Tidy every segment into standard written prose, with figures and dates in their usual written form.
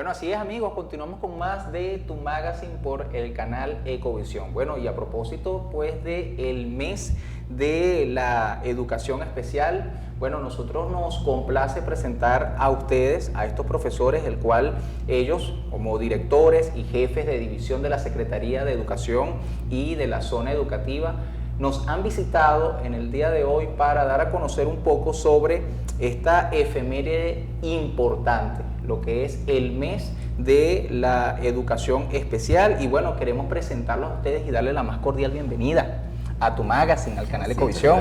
Bueno, así es, amigos, continuamos con más de Tu Magazine por el canal Ecovisión. Bueno, y a propósito pues del mes de la educación especial, bueno, nosotros nos complace presentar a ustedes, a estos profesores, el cual ellos, como directores y jefes de división de la Secretaría de Educación y de la zona educativa, nos han visitado en el día de hoy para dar a conocer un poco sobre esta efeméride importante, lo que es el mes de la educación especial. Y bueno, queremos presentarlos a ustedes y darle la más cordial bienvenida a Tu Magazine, al canal Ecovisión.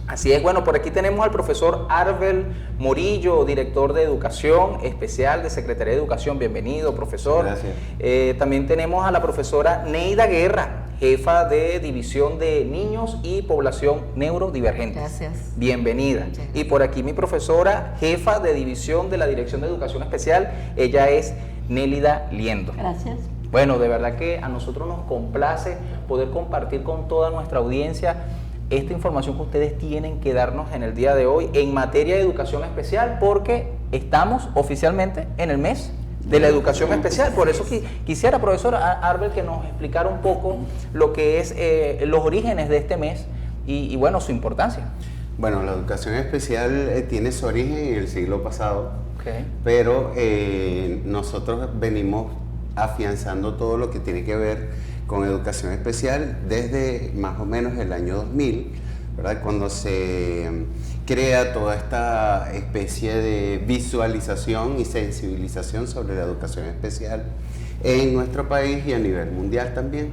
Así es, bueno, por aquí tenemos al profesor Arbel Morillo, director de Educación Especial de Secretaría de Educación. Bienvenido, profesor. Gracias. También tenemos a la profesora Neida Guerra, jefa de División de Niños y Población Neurodivergente. Gracias. Bienvenida. Y por aquí mi profesora, jefa de División de la Dirección de Educación Especial, ella es Nélida Liendo. Gracias. Bueno, de verdad que a nosotros nos complace poder compartir con toda nuestra audiencia esta información que ustedes tienen que darnos en el día de hoy en materia de educación especial, porque estamos oficialmente en el mes de la educación especial. Por eso quisiera, profesor Arbel, que nos explicara un poco lo que es los orígenes de este mes y bueno, su importancia. Bueno, la educación especial tiene su origen en el siglo pasado, pero nosotros venimos afianzando todo lo que tiene que ver con educación especial desde más o menos el año 2000, ¿verdad? Cuando se crea toda esta especie de visualización y sensibilización sobre la educación especial en nuestro país y a nivel mundial también,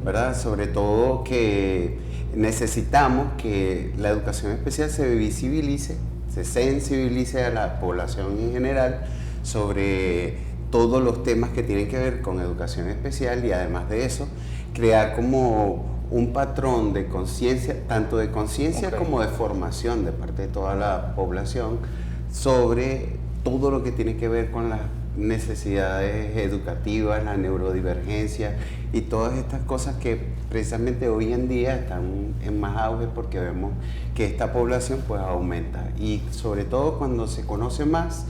¿verdad? Sobre todo que necesitamos que la educación especial se visibilice, se sensibilice a la población en general sobre todos los temas que tienen que ver con educación especial, y además de eso, crear como un patrón de conciencia, tanto de conciencia como de formación de parte de toda la población sobre todo lo que tiene que ver con las necesidades educativas, la neurodivergencia y todas estas cosas que precisamente hoy en día están en más auge porque vemos que esta población pues aumenta, y sobre todo cuando se conoce más,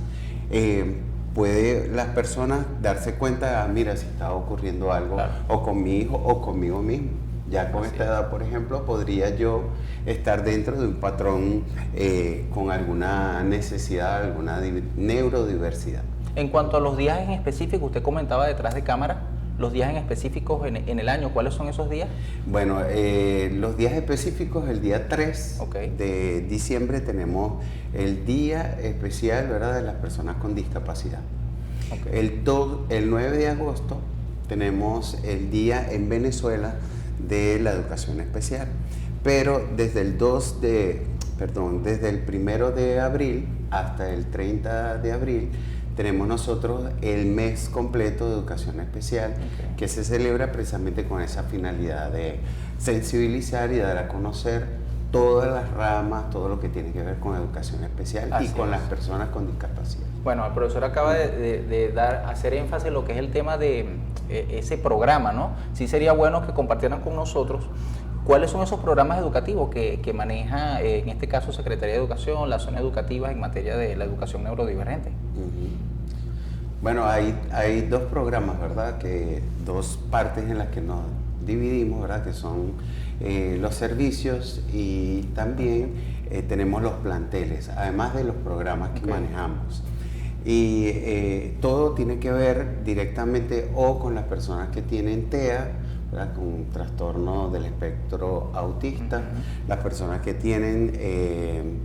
puede las personas darse cuenta, mira, si está ocurriendo algo, claro, o con mi hijo o conmigo mismo. Ya con esta edad, por ejemplo, podría yo estar dentro de un patrón con alguna necesidad, alguna neurodiversidad. En cuanto a los días en específico, usted comentaba detrás de cámara, los días en específicos en el año, ¿cuáles son esos días? Bueno, los días específicos, el día 3 de diciembre tenemos el Día Especial, ¿verdad?, de las personas con discapacidad. El 9 de agosto tenemos el Día en Venezuela de la Educación Especial, pero desde el 1 de abril hasta el 30 de abril tenemos nosotros el mes completo de educación especial, que se celebra precisamente con esa finalidad de sensibilizar y dar a conocer todas las ramas, todo lo que tiene que ver con educación especial y con las personas con discapacidad. Bueno, el profesor acaba de hacer énfasis en lo que es el tema de ese programa, ¿no? Sí sería bueno que compartieran con nosotros cuáles son esos programas educativos que maneja, en este caso, Secretaría de Educación, la zona educativa en materia de la educación neurodivergente. Bueno, hay dos programas, ¿verdad? Dos partes en las que nos dividimos, ¿verdad? Que son los servicios y también tenemos los planteles, además de los programas que manejamos. Y todo tiene que ver directamente o con las personas que tienen TEA, ¿verdad?, con trastorno del espectro autista, las personas que tienen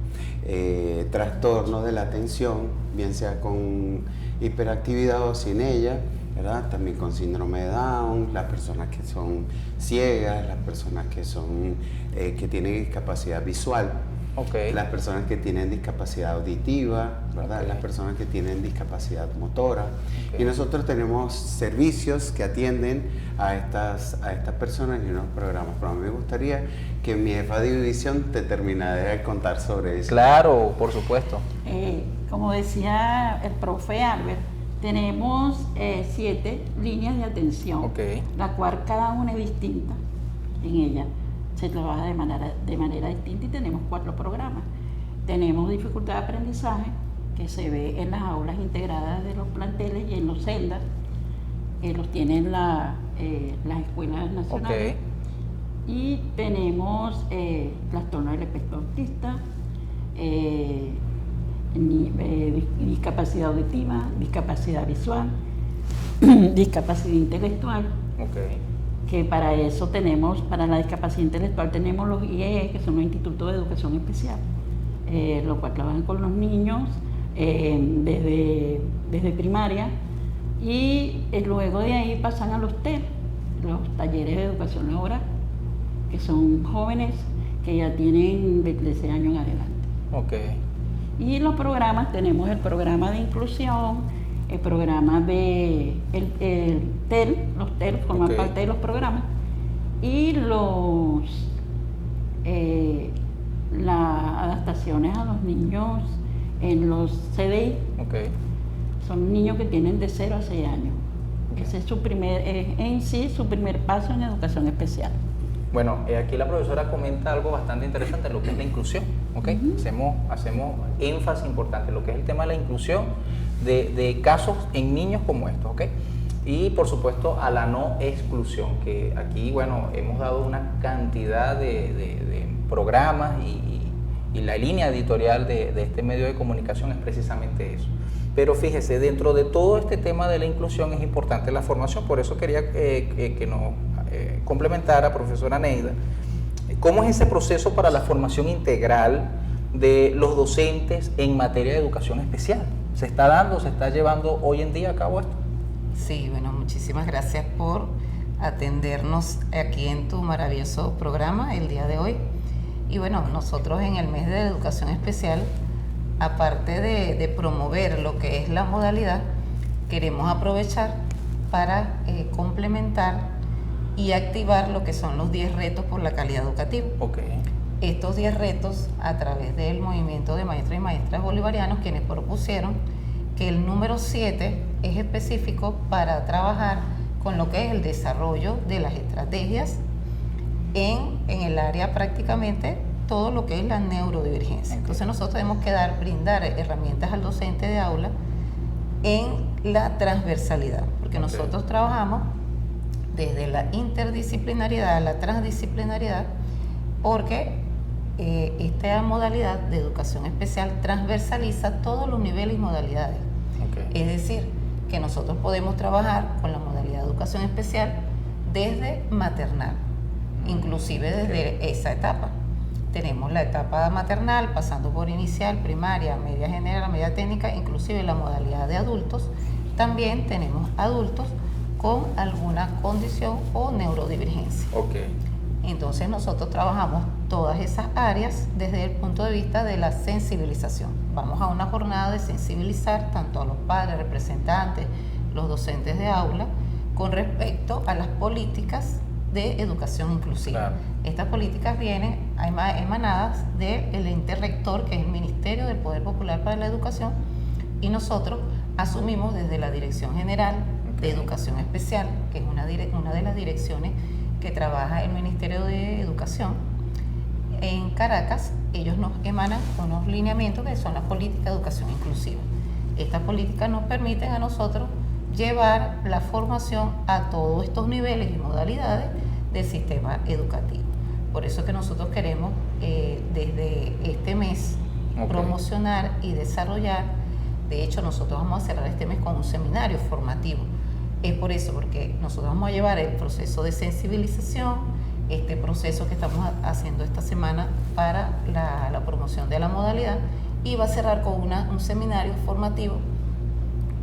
trastorno de la atención, bien sea con hiperactividad o sin ella, ¿verdad?, también con síndrome de Down, las personas que son ciegas, las personas que tienen discapacidad visual, las personas que tienen discapacidad auditiva, ¿verdad?, las personas que tienen discapacidad motora. Y nosotros tenemos servicios que atienden a estas personas y unos programas. Pero a mí me gustaría que mi jefa de división te terminara de contar sobre eso. Claro, por supuesto. Como decía el profe Albert, tenemos 7 líneas de atención, la cual cada una es distinta en ella. Se trabaja de manera distinta y tenemos 4 programas. Tenemos dificultad de aprendizaje, que se ve en las aulas integradas de los planteles y en los celdas, los tienen las escuelas nacionales. Y tenemos trastorno del espectro autista, discapacidad auditiva, discapacidad visual, discapacidad intelectual. Que para eso tenemos, para la discapacidad intelectual tenemos los IEE, que son los Institutos de Educación Especial, los cuales trabajan con los niños desde primaria, y luego de ahí pasan a los TEL, los talleres de educación laboral, que son jóvenes que ya tienen de 13 años en adelante. Y los programas, tenemos el programa de inclusión, el programa de el TEL, los TEL forman parte de los programas, y las adaptaciones a los niños en los CDI. Son niños que tienen de 0 a 6 años. Ese es su primer paso en educación especial. Bueno, aquí la profesora comenta algo bastante interesante, lo que es la inclusión. Hacemos énfasis importante en lo que es el tema de la inclusión de casos en niños como estos. Y por supuesto a la no exclusión, que aquí, bueno, hemos dado una cantidad de programas y la línea editorial de este medio de comunicación es precisamente eso. Pero fíjese, dentro de todo este tema de la inclusión es importante la formación, por eso quería que nos complementara, profesora Neida, ¿cómo es ese proceso para la formación integral de los docentes en materia de educación especial? ¿Se está dando, se está llevando hoy en día a cabo esto? Sí, bueno, muchísimas gracias por atendernos aquí en tu maravilloso programa el día de hoy. Y bueno, nosotros en el mes de educación especial, aparte de promover lo que es la modalidad, queremos aprovechar para complementar y activar lo que son los 10 retos por la calidad educativa. Estos 10 retos, a través del movimiento de maestros y maestras bolivarianos, quienes propusieron que el número 7 es específico para trabajar con lo que es el desarrollo de las estrategias en el área prácticamente todo lo que es la neurodivergencia. Entonces nosotros tenemos que brindar herramientas al docente de aula en la transversalidad, porque nosotros trabajamos desde la interdisciplinariedad a la transdisciplinariedad, porque esta modalidad de educación especial transversaliza todos los niveles y modalidades. Es decir, que nosotros podemos trabajar con la modalidad de educación especial desde maternal, inclusive desde esa etapa. Tenemos la etapa maternal, pasando por inicial, primaria, media general, media técnica, inclusive la modalidad de adultos. También tenemos adultos con alguna condición o neurodivergencia. Entonces nosotros trabajamos todas esas áreas desde el punto de vista de la sensibilización. Vamos a una jornada de sensibilizar tanto a los padres, representantes, los docentes de aula, con respecto a las políticas de educación inclusiva. Estas políticas vienen emanadas del ente rector, que es el Ministerio del Poder Popular para la Educación, y nosotros asumimos desde la Dirección General de Educación Especial, que es una de las direcciones que trabaja el Ministerio de Educación en Caracas. Ellos nos emanan unos lineamientos que son las políticas de educación inclusiva. Estas políticas nos permiten a nosotros llevar la formación a todos estos niveles y modalidades del sistema educativo. Por eso que nosotros queremos desde este mes promocionar y desarrollar. De hecho, nosotros vamos a cerrar este mes con un seminario formativo. Es por eso, porque nosotros vamos a llevar el proceso de sensibilización, este proceso que estamos haciendo esta semana para la promoción de la modalidad, y va a cerrar con un seminario formativo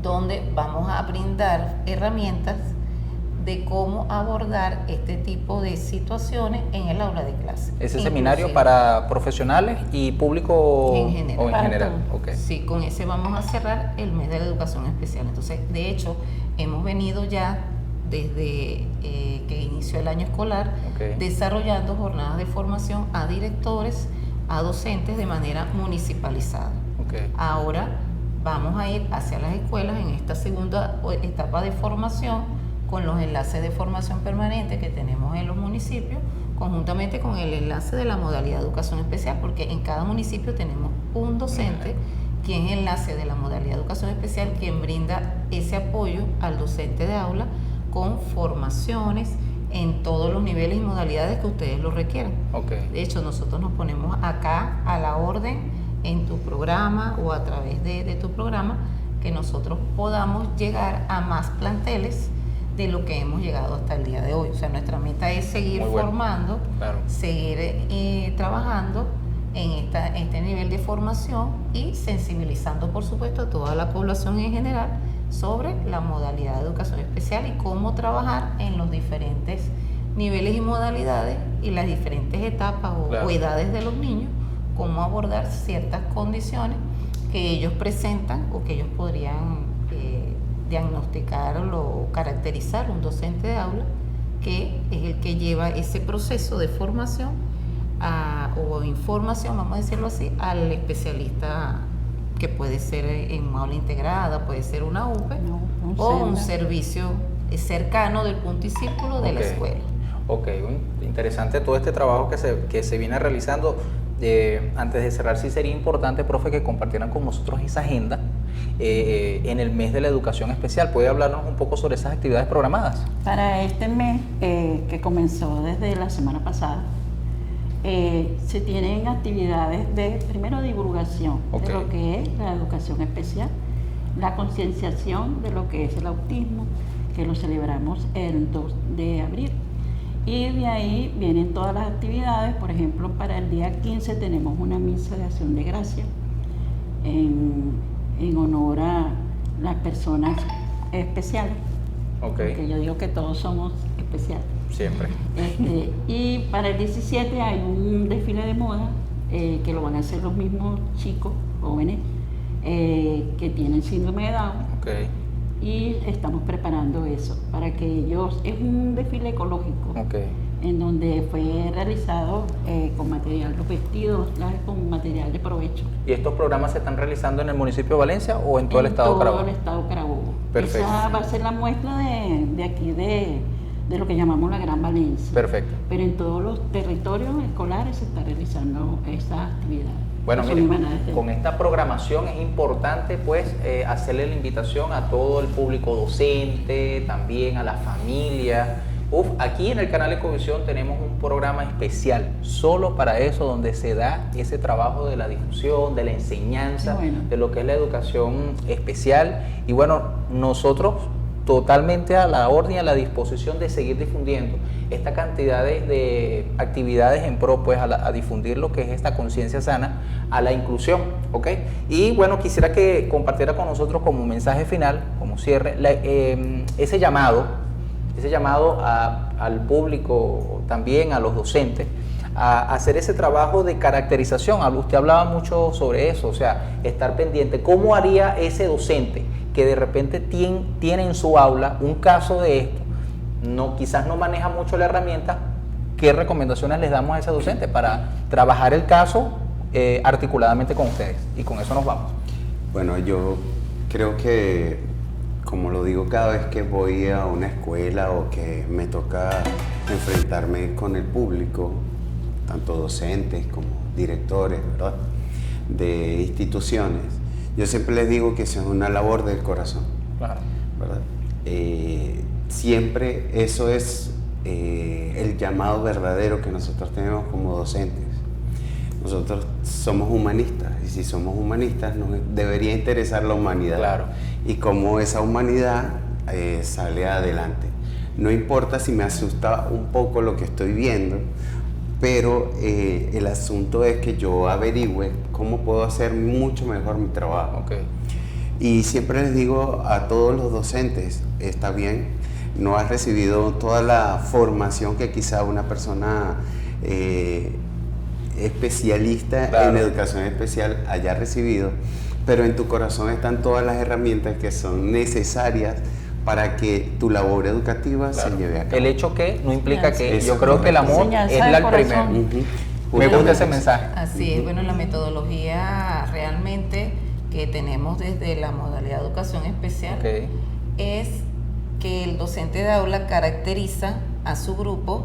donde vamos a brindar herramientas de cómo abordar este tipo de situaciones en el aula de clase. ¿Ese seminario para profesionales y público en general? ¿O en general? Sí, con ese vamos a cerrar el mes de la educación especial. Entonces, de hecho, hemos venido ya desde que inició el año escolar desarrollando jornadas de formación a directores, a docentes de manera municipalizada. Ahora vamos a ir hacia las escuelas en esta segunda etapa de formación, con los enlaces de formación permanente que tenemos en los municipios, conjuntamente con el enlace de la modalidad de educación especial, porque en cada municipio tenemos un docente quien es enlace de la modalidad de educación especial, quien brinda ese apoyo al docente de aula con formaciones en todos los niveles y modalidades que ustedes lo requieran. Okay. De hecho, nosotros nos ponemos acá a la orden en tu programa o a través de tu programa, que nosotros podamos llegar a más planteles de lo que hemos llegado hasta el día de hoy. O sea, nuestra meta es seguir formando, claro, seguir trabajando en este nivel de formación y sensibilizando, por supuesto, a toda la población en general sobre la modalidad de educación especial y cómo trabajar en los diferentes niveles y modalidades y las diferentes etapas o edades de los niños, cómo abordar ciertas condiciones que ellos presentan o que ellos podrían diagnosticar o caracterizar un docente de aula, que es el que lleva ese proceso de formación o información, vamos a decirlo así, al especialista, que puede ser en una aula integrada, puede ser una UPE o un servicio cercano del punto y círculo de la escuela. Ok, interesante todo este trabajo que se viene realizando. Antes de cerrar, sí sería importante, profe, que compartieran con nosotros esa agenda en el mes de la educación especial. ¿Puede hablarnos un poco sobre esas actividades programadas? Para este mes, que comenzó desde la semana pasada, se tienen actividades de, primero, divulgación de lo que es la educación especial, la concienciación de lo que es el autismo, que lo celebramos el 2 de abril. Y de ahí vienen todas las actividades. Por ejemplo, para el día 15 tenemos una misa de acción de gracia en honor a las personas especiales. Porque yo digo que todos somos especiales. Siempre. Y para el 17 hay un desfile de moda que lo van a hacer los mismos chicos jóvenes que tienen síndrome de Down. Y estamos preparando eso para que ellos, es un desfile ecológico, en donde fue realizado con material, los vestidos con material de provecho. ¿Y estos programas se están realizando en el municipio de Valencia o en todo el estado Carabobo? En todo el estado Carabobo. Perfecto. Esa va a ser la muestra de aquí de lo que llamamos la Gran Valencia. Perfecto. Pero en todos los territorios escolares se está realizando esa actividad. Bueno, miren, con esta programación es importante pues hacerle la invitación a todo el público docente, también a la familia. Aquí en el canal Ecovisión tenemos un programa especial solo para eso, donde se da ese trabajo de la difusión, de la enseñanza, de lo que es la educación especial. Y bueno, nosotros totalmente a la orden y a la disposición de seguir difundiendo esta cantidad de actividades en pro pues a difundir lo que es esta conciencia sana, a la inclusión, ¿ok? Y bueno, quisiera que compartiera con nosotros como mensaje final, como cierre, ese llamado al público, también a los docentes, a hacer ese trabajo de caracterización. Usted hablaba mucho sobre eso, o sea, estar pendiente. ¿Cómo haría ese docente que de repente tiene en su aula un caso de esto? Quizás no maneja mucho la herramienta. ¿Qué recomendaciones les damos a ese docente para trabajar el caso articuladamente con ustedes? Y con eso nos vamos. Bueno, yo creo que, como lo digo cada vez que voy a una escuela o que me toca enfrentarme con el público, tanto docentes como directores, ¿verdad?, de instituciones, yo siempre les digo que eso es una labor del corazón. Claro. ¿Verdad? Siempre eso es el llamado verdadero que nosotros tenemos como docentes. Nosotros somos humanistas, y si somos humanistas nos debería interesar la humanidad. Claro. Y cómo esa humanidad sale adelante. No importa si me asusta un poco lo que estoy viendo, pero el asunto es que yo averigüe cómo puedo hacer mucho mejor mi trabajo. Y siempre les digo a todos los docentes, está bien, no has recibido toda la formación que quizá una persona especialista en educación especial haya recibido, pero en tu corazón están todas las herramientas que son necesarias para que tu labor educativa se lleve a cabo. El hecho que no implica que yo creo que el amor es el primero. Me gusta ese mensaje. Así es, bueno, la metodología realmente que tenemos desde la modalidad de educación especial es que el docente de aula caracteriza a su grupo,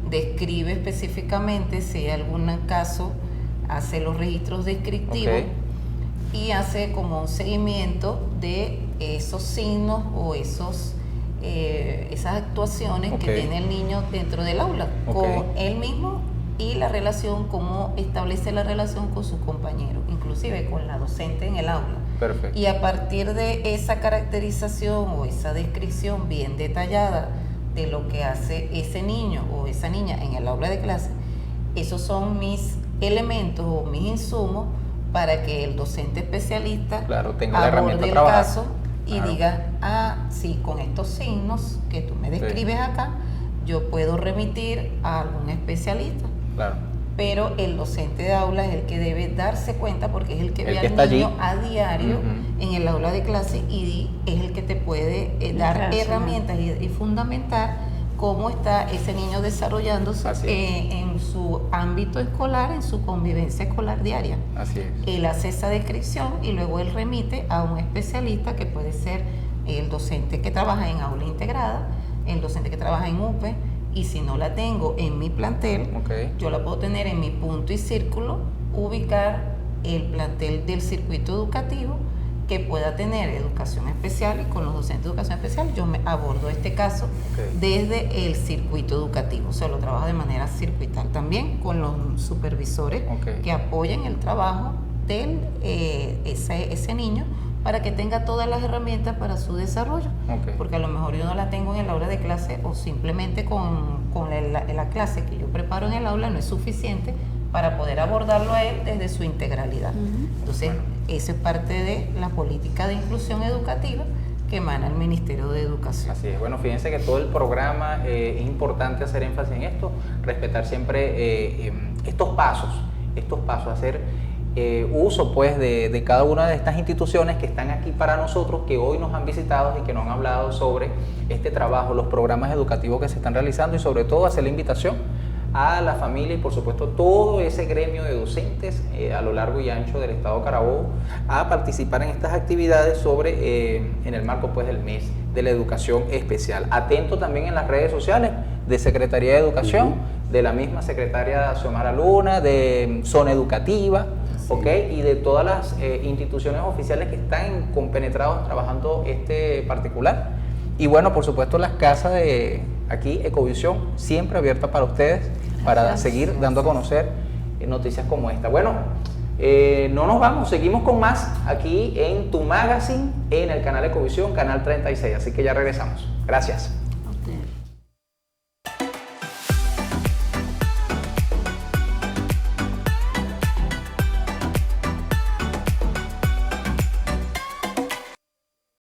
describe específicamente, si hay algún caso, hace los registros descriptivos y hace como un seguimiento de esos signos o esas actuaciones que tiene el niño dentro del aula, con él mismo y la relación, cómo establece la relación con sus compañeros, inclusive con la docente en el aula. Perfecto. Y a partir de esa caracterización o esa descripción bien detallada de lo que hace ese niño o esa niña en el aula de clase, esos son mis elementos o mis insumos para que el docente especialista tenga la herramienta aborde a trabajar. El caso y diga, sí, con estos signos que tú me describes acá, yo puedo remitir a algún especialista. Claro. Pero el docente de aula es el que debe darse cuenta, porque es el que ve al niño a diario en el aula de clase, y es el que te puede dar herramientas y fundamentar cómo está ese niño desarrollándose en su ámbito escolar, en su convivencia escolar diaria. Así es. Él hace esa descripción y luego él remite a un especialista, que puede ser el docente que trabaja en aula integrada, el docente que trabaja en UPE, y si no la tengo en mi plantel, yo la puedo tener en mi punto y círculo, ubicar el plantel del circuito educativo que pueda tener educación especial, y con los docentes de educación especial yo me abordo este caso desde el circuito educativo. O sea, lo trabajo de manera circuital también con los supervisores que apoyen el trabajo de ese niño, para que tenga todas las herramientas para su desarrollo. Porque a lo mejor yo no la tengo en el aula de clase, o simplemente con la clase que yo preparo en el aula no es suficiente para poder abordarlo a él desde su integralidad. Entonces, eso es parte de la política de inclusión educativa que emana el Ministerio de Educación. Así es. Bueno, fíjense que todo el programa es importante hacer énfasis en esto, respetar siempre estos pasos, hacer uso pues de cada una de estas instituciones que están aquí para nosotros, que hoy nos han visitado y que nos han hablado sobre este trabajo, los programas educativos que se están realizando, y sobre todo hacer la invitación a la familia y por supuesto todo ese gremio de docentes a lo largo y ancho del estado Carabobo a participar en estas actividades en el marco pues del mes de la educación especial. Atento también en las redes sociales de Secretaría de Educación, de la misma secretaria Xiomara Luna, de Zona Educativa, y de todas las instituciones oficiales que están compenetrados trabajando este particular. Y bueno, por supuesto las casas de aquí, Ecovisión, siempre abierta para ustedes, para seguir dando a conocer noticias como esta. Bueno, no nos vamos, seguimos con más aquí en Tu Magazine, en el canal Ecovisión, canal 36, así que ya regresamos. Gracias.